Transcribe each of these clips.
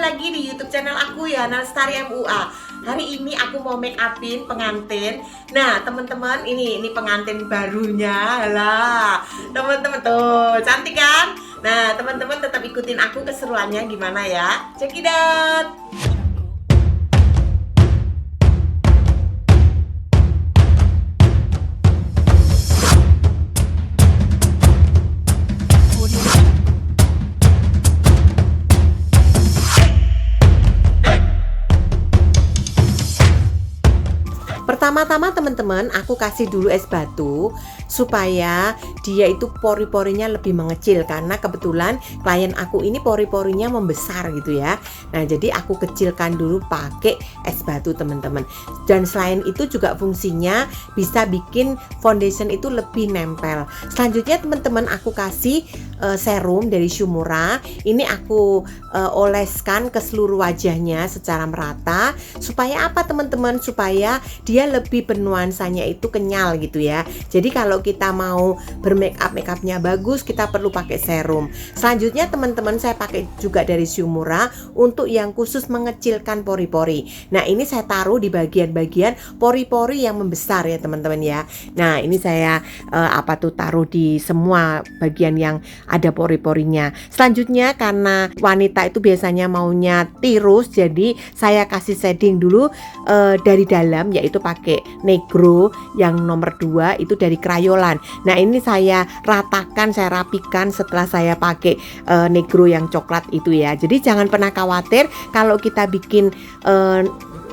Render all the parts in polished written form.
lagi di YouTube channel aku ya, Nalestari MUA. Hari ini aku mau make upin pengantin. Nah, teman-teman, ini pengantin barunya lah. Teman-teman tuh, cantik kan? Nah, teman-teman tetap ikutin aku keseruannya gimana ya. Check it out. Pertama-tama teman-teman, aku kasih dulu es batu supaya dia itu pori-porinya lebih mengecil, karena kebetulan klien aku ini pori-porinya membesar gitu ya. Nah, jadi aku kecilkan dulu pakai es batu teman-teman. Dan selain itu juga fungsinya bisa bikin foundation itu lebih nempel. Selanjutnya teman-teman, aku kasih serum dari Shumura. Ini aku oleskan ke seluruh wajahnya secara merata. Supaya apa teman-teman? Supaya dia lebih bernuansanya itu kenyal gitu ya. Jadi kalau kita mau bermake upnya bagus, kita perlu pakai serum. Selanjutnya teman-teman, saya pakai juga dari Shumura untuk yang khusus mengecilkan pori-pori. Nah, ini saya taruh di bagian-bagian pori-pori yang membesar ya teman-teman ya. Nah, ini saya taruh di semua bagian yang ada pori-porinya. Selanjutnya karena wanita itu biasanya maunya tirus, jadi saya kasih shading dulu dari dalam, yaitu pakai negro yang nomor 2 itu dari Crayolan. Nah, ini saya ratakan, saya rapikan setelah saya pakai negro yang coklat itu ya. Jadi jangan pernah khawatir kalau kita bikin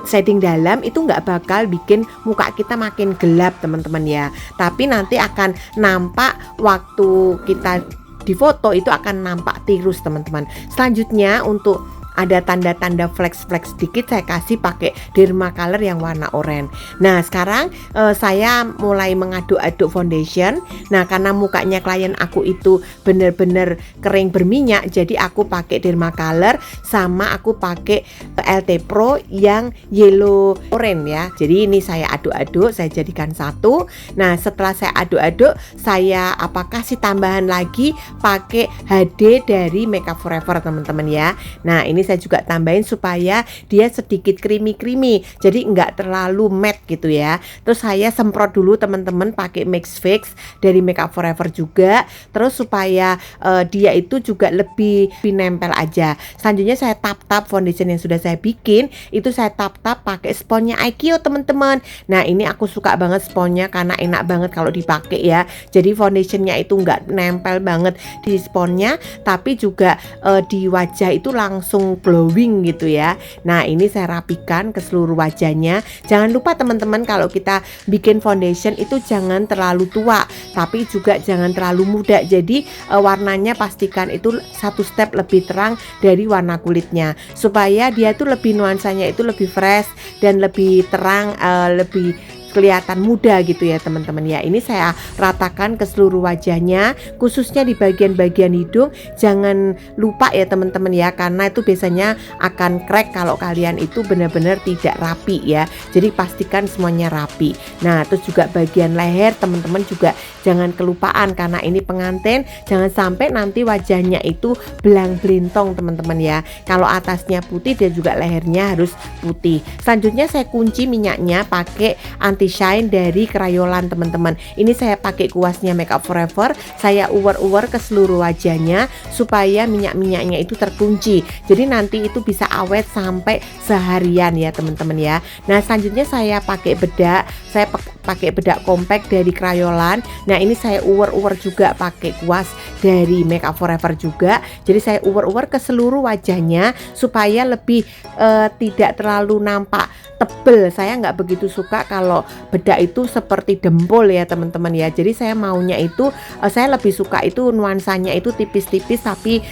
shading dalam itu nggak bakal bikin muka kita makin gelap teman-teman ya. Tapi nanti akan nampak waktu kita di foto itu akan nampak tirus teman-teman. Selanjutnya untuk ada tanda-tanda flex-flex sedikit, saya kasih pakai Dermacolor yang warna oranye. Nah, sekarang saya mulai mengaduk-aduk foundation. Nah, karena mukanya klien aku itu bener-bener kering berminyak, jadi aku pakai Dermacolor sama aku pakai LT Pro yang yellow orange ya. Jadi ini saya aduk-aduk, saya jadikan satu. Nah, setelah saya aduk-aduk, saya kasih tambahan lagi pakai HD dari Makeup Forever teman-teman ya. Nah, ini saya juga tambahin supaya dia sedikit creamy, jadi nggak terlalu matte gitu ya. Terus saya semprot dulu teman-teman pakai Mix Fix dari Makeup Forever juga, terus supaya dia itu juga lebih nempel aja. Selanjutnya saya tap-tap foundation yang sudah saya bikin, itu saya tap-tap pakai sponnya IKEA teman-teman. Nah, ini aku suka banget sponnya karena enak banget kalau dipakai ya. Jadi foundationnya itu nggak nempel banget di sponnya, tapi juga di wajah itu langsung glowing gitu ya. Nah, ini saya rapikan ke seluruh wajahnya. Jangan lupa teman-teman, kalau kita bikin foundation itu jangan terlalu tua, tapi juga jangan terlalu muda. Jadi warnanya pastikan itu satu step lebih terang dari warna kulitnya, supaya dia tuh lebih nuansanya itu lebih fresh dan lebih terang, lebih kelihatan muda gitu ya teman-teman ya. Ini saya ratakan ke seluruh wajahnya, khususnya di bagian-bagian hidung. Jangan lupa ya teman-teman ya, karena itu biasanya akan crack kalau kalian itu benar-benar tidak rapi ya. Jadi pastikan semuanya rapi. Nah, terus juga bagian leher teman-teman juga jangan kelupaan, karena ini pengantin, jangan sampai nanti wajahnya itu belang belintong teman-teman ya. Kalau atasnya putih, dia juga lehernya harus putih. Selanjutnya saya kunci minyaknya pakai anti shine dari Crayolan teman-teman. Ini saya pakai kuasnya Makeup Forever. Saya uwer-uwer ke seluruh wajahnya supaya minyak-minyaknya itu terkunci. Jadi nanti itu bisa awet sampai seharian ya teman-teman ya. Nah, selanjutnya saya pakai bedak. Saya pakai bedak compact dari Crayolan. Nah, ini saya uwer-uwer juga pakai kuas dari Makeup Forever juga. Jadi saya uwer-uwer ke seluruh wajahnya supaya lebih tidak terlalu nampak tebel. Saya nggak begitu suka kalau bedak itu seperti dempul ya teman-teman ya. Jadi saya maunya itu saya lebih suka itu nuansanya itu tipis-tipis, tapi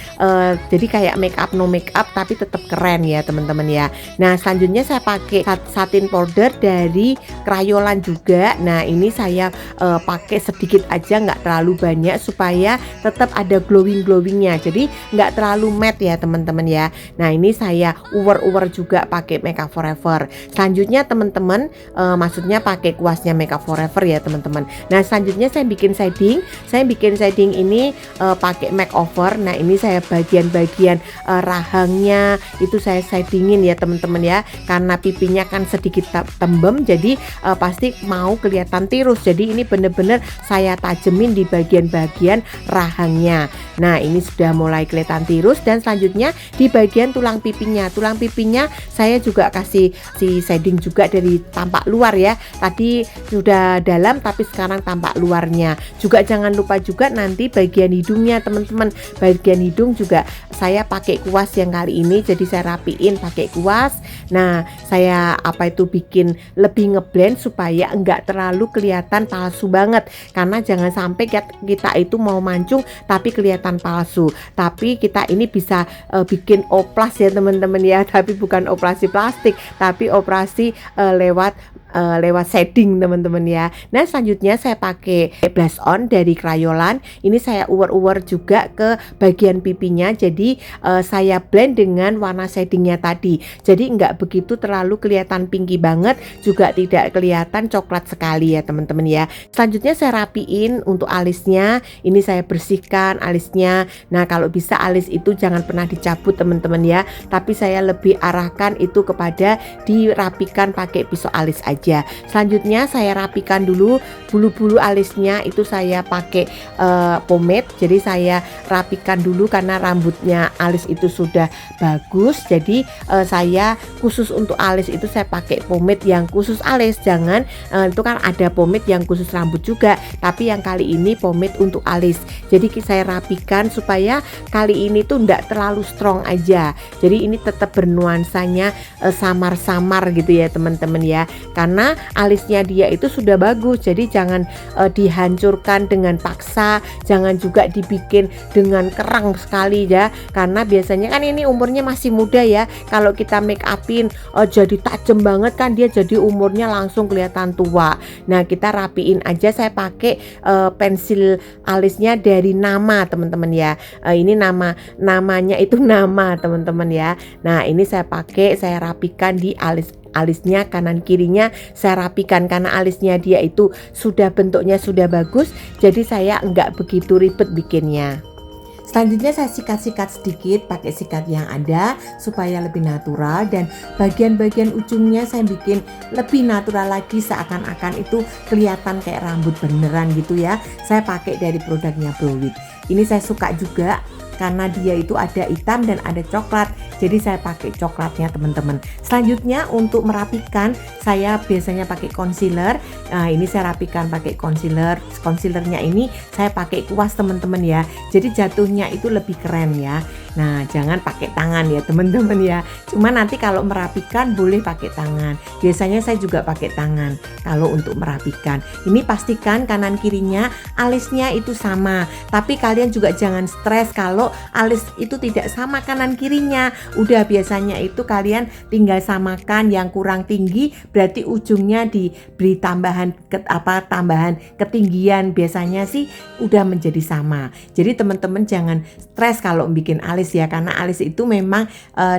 jadi kayak make up no make up tapi tetap keren ya teman-teman ya. Nah, selanjutnya saya pakai satin powder dari Crayolan juga. juga. Nah ini saya pakai sedikit aja, nggak terlalu banyak supaya tetap ada glowingnya. Jadi nggak terlalu matte ya teman-teman ya. Nah ini saya uwer juga pakai Makeup Forever. Selanjutnya teman-teman, maksudnya pakai kuasnya Makeup Forever ya teman-teman. Nah selanjutnya saya bikin shading. Saya bikin shading ini pakai makeover. Nah ini saya bagian-bagian rahangnya itu saya shadingin ya teman-teman ya. Karena pipinya kan sedikit tembem, jadi pasti mau kelihatan tirus. Jadi ini bener-bener saya tajemin di bagian-bagian rahangnya. Nah ini sudah mulai kelihatan tirus. Dan selanjutnya di bagian tulang pipinya saya juga kasih si shading juga dari tampak luar ya. Tadi sudah dalam tapi sekarang tampak luarnya. Juga jangan lupa juga nanti bagian hidungnya teman-teman. Bagian hidung juga saya pakai kuas yang kali ini, jadi saya rapiin pakai kuas. Nah saya bikin lebih ngeblend supaya enggak terlalu kelihatan palsu banget, karena jangan sampai kita itu mau mancung tapi kelihatan palsu. Tapi kita ini bisa bikin oplas ya teman-teman ya, tapi bukan operasi plastik, tapi operasi lewat shading teman-teman ya. Nah selanjutnya saya pakai blush on dari Crayolan. Ini saya uwer juga ke bagian pipinya. Jadi saya blend dengan warna shadingnya tadi. Jadi nggak begitu terlalu kelihatan pinky banget, juga tidak kelihatan coklat sekali ya teman-teman ya. Selanjutnya saya rapiin untuk alisnya. Ini saya bersihkan alisnya. Nah kalau bisa alis itu jangan pernah dicabut teman-teman ya, tapi saya lebih arahkan itu kepada dirapikan pakai pisau alis aja. Selanjutnya saya rapikan dulu bulu-bulu alisnya, itu saya pakai pomade. Jadi saya rapikan dulu karena rambutnya alis itu sudah bagus. Jadi saya khusus untuk alis itu saya pakai pomade yang khusus alis. Jangan itu kan ada pomade yang khusus rambut juga, tapi yang kali ini pomade untuk alis. Jadi saya rapikan supaya kali ini tuh enggak terlalu strong aja. Jadi ini tetap bernuansanya samar-samar gitu ya teman-teman ya. Karena alisnya dia itu sudah bagus, jadi jangan dihancurkan dengan paksa, jangan juga dibikin dengan kerang sekali ya, karena biasanya kan ini umurnya masih muda ya. Kalau kita make upin jadi tajam banget kan, dia jadi umurnya langsung kelihatan tua. Nah kita rapiin aja. Saya pakai pensil alisnya dari Nama teman-teman ya. Ini namanya itu Nama teman-teman ya. Nah ini saya pakai, saya rapikan di alisnya kanan kirinya saya rapikan, karena alisnya dia itu sudah bentuknya sudah bagus, jadi saya enggak begitu ribet bikinnya. Selanjutnya saya sikat-sikat sedikit pakai sikat yang ada supaya lebih natural, dan bagian-bagian ujungnya saya bikin lebih natural lagi, seakan-akan itu kelihatan kayak rambut beneran gitu ya. Saya pakai dari produknya Browit. Ini saya suka juga karena dia itu ada hitam dan ada coklat, jadi saya pakai coklatnya teman-teman. Selanjutnya untuk merapikan saya biasanya pakai concealer. Nah ini saya rapikan pakai concealernya ini saya pakai kuas teman-teman ya, jadi jatuhnya itu lebih keren ya. Nah jangan pakai tangan ya teman-teman ya, cuma nanti kalau merapikan boleh pakai tangan. Biasanya saya juga pakai tangan kalau untuk merapikan. Ini pastikan kanan kirinya alisnya itu sama, tapi kalian juga jangan stres kalau alis itu tidak sama kanan kirinya. Udah biasanya itu kalian tinggal samakan, yang kurang tinggi berarti ujungnya diberi tambahan ketinggian, biasanya sih udah menjadi sama. Jadi teman-teman jangan stres kalau bikin alis ya, karena alis itu memang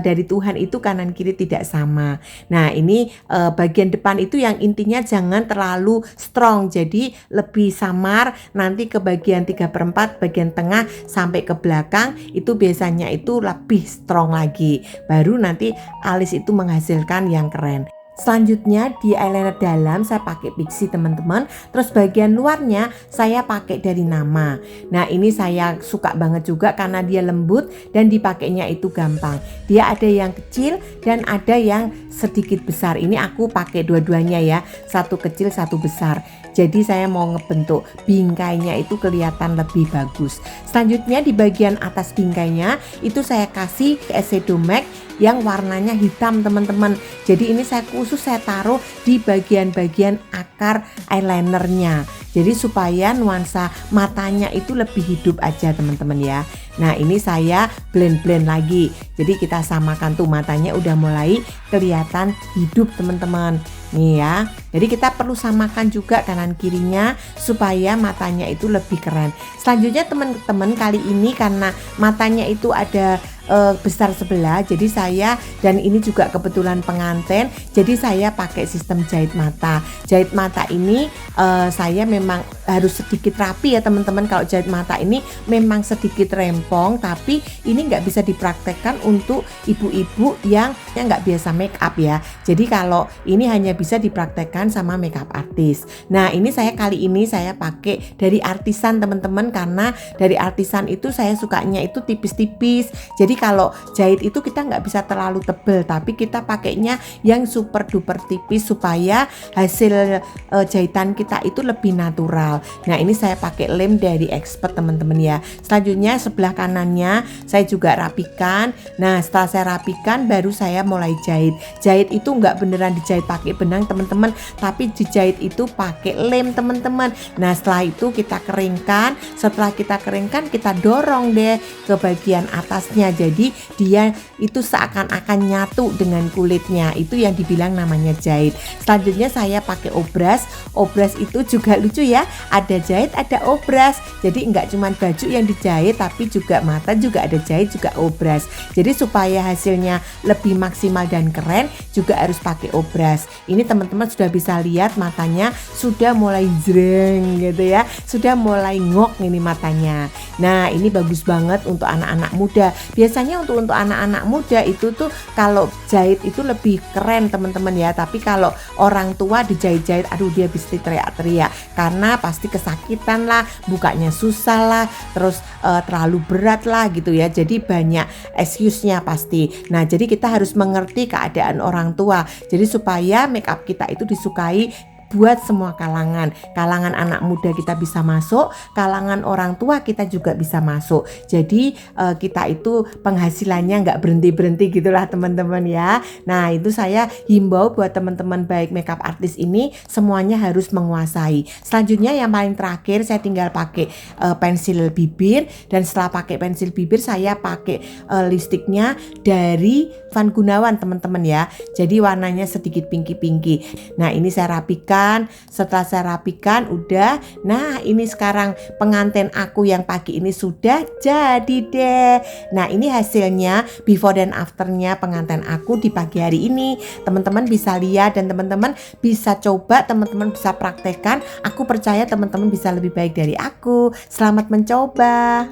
dari Tuhan itu kanan kiri tidak sama. Nah ini bagian depan itu yang intinya jangan terlalu strong, jadi lebih samar. Nanti ke bagian 3/4 bagian tengah sampai ke belakang itu biasanya itu lebih strong lagi, baru nanti alis itu menghasilkan yang keren. Selanjutnya di eyeliner dalam saya pakai Pixi teman-teman. Terus bagian luarnya saya pakai dari Nama. Nah ini saya suka banget juga karena dia lembut dan dipakainya itu gampang. Dia ada yang kecil dan ada yang sedikit besar. Ini aku pakai dua-duanya ya, satu kecil satu besar. Jadi saya mau ngebentuk bingkainya itu kelihatan lebih bagus. Selanjutnya di bagian atas bingkainya itu saya kasih eyeshadow MAC yang warnanya hitam teman-teman. Jadi ini saya khusus saya taruh di bagian-bagian akar eyelinernya. Jadi supaya nuansa matanya itu lebih hidup aja teman-teman ya. Nah ini saya blend lagi. Jadi kita samakan tuh matanya udah mulai kelihatan hidup teman-teman. Nih ya. Jadi kita perlu samakan juga kanan kirinya supaya matanya itu lebih keren. Selanjutnya teman-teman kali ini karena matanya itu ada besar sebelah, jadi saya dan ini juga kebetulan pengantin, jadi saya pakai sistem jahit mata. Jahit mata ini saya memang harus sedikit rapi ya teman-teman. Kalau jahit mata ini memang sedikit rempong, tapi ini nggak bisa dipraktekkan untuk ibu-ibu yang nggak biasa make up ya. Jadi kalau ini hanya bisa dipraktekkan sama makeup artis. Nah ini kali ini saya pakai dari Artisan teman-teman, karena dari Artisan itu saya sukanya itu tipis-tipis. Jadi kalau jahit itu kita nggak bisa terlalu tebel, tapi kita pakainya yang super duper tipis supaya hasil jahitan kita itu lebih natural. Nah ini saya pakai lem dari Expert teman-teman ya. Selanjutnya sebelah kanannya saya juga rapikan. Nah setelah saya rapikan baru saya mulai jahit. Jahit itu nggak beneran dijahit pakai benang teman-teman, tapi dijahit itu pakai lem teman-teman. Nah setelah itu kita keringkan. Setelah kita keringkan kita dorong deh ke bagian atasnya. Jadi dia itu seakan-akan nyatu dengan kulitnya. Itu yang dibilang namanya jahit. Selanjutnya saya pakai obras. Obras itu juga lucu ya. Ada jahit, ada obras. Jadi enggak cuma baju yang dijahit, tapi juga mata juga ada jahit, juga obras. Jadi supaya hasilnya lebih maksimal dan keren juga harus pakai obras. Ini teman-teman sudah bisa lihat matanya sudah mulai jreng gitu ya. Sudah mulai ngok ini matanya. Nah ini bagus banget untuk anak-anak muda. Biasanya untuk anak-anak muda itu tuh kalau jahit itu lebih keren teman-teman ya. Tapi kalau orang tua dijahit-jahit, aduh dia bisa teriak-teriak karena pasti kesakitan lah, bukanya susah lah, terus terlalu berat lah gitu ya. Jadi banyak excuse-nya pasti. Nah jadi kita harus mengerti keadaan orang tua. Jadi supaya make up kita itu disukai buat semua kalangan. Kalangan anak muda kita bisa masuk, kalangan orang tua kita juga bisa masuk. Jadi kita itu penghasilannya nggak berhenti-berhenti gitulah teman-teman ya. Nah itu saya himbau buat teman-teman baik makeup artist ini semuanya harus menguasai. Selanjutnya yang paling terakhir saya tinggal pakai pensil bibir, dan setelah pakai pensil bibir saya pakai lipstiknya dari Van Gunawan teman-teman ya. Jadi warnanya sedikit pinky-pinky. Nah ini saya rapikan. Setelah saya rapikan udah. Nah ini sekarang pengantin aku yang pagi ini sudah jadi deh. Nah ini hasilnya before dan afternya pengantin aku di pagi hari ini. Teman-teman bisa lihat dan teman-teman bisa coba, teman-teman bisa praktekkan. Aku percaya teman-teman bisa lebih baik dari aku. Selamat mencoba.